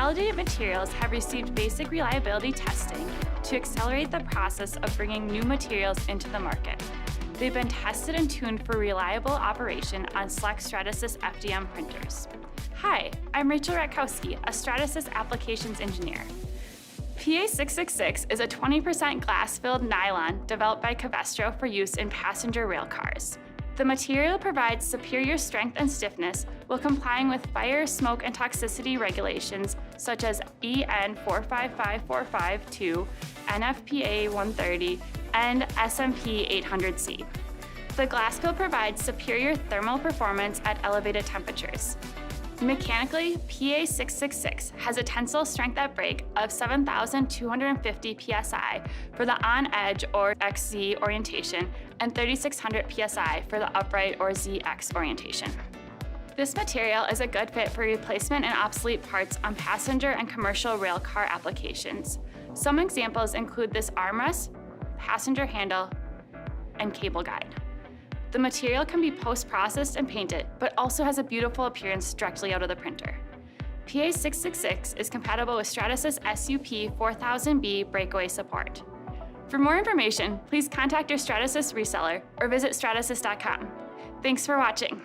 validated materials have received basic reliability testing to accelerate the process of bringing new materials into the market. They've been tested and tuned for reliable operation on select Stratasys FDM printers. Hi, I'm Rachel Ratkowski, a Stratasys applications engineer. PA666 is a 20% glass-filled nylon developed by Covestro for use in passenger rail cars. The material provides superior strength and stiffness while complying with fire, smoke, and toxicity regulations such as EN 455452, NFPA 130, and SMP 800C. The glass fill provides superior thermal performance at elevated temperatures. Mechanically, PA666 has a tensile strength at break of 7,250 psi for the on-edge or XZ orientation and 3,600 psi for the upright or ZX orientation. This material is a good fit for replacement and obsolete parts on passenger and commercial rail car applications. Some examples include this armrest, passenger handle, and cable guide. The material can be post-processed and painted, but also has a beautiful appearance directly out of the printer. PA666 is compatible with Stratasys SUP 4000B breakaway support. For more information, please contact your Stratasys reseller or visit stratasys.com. Thanks for watching.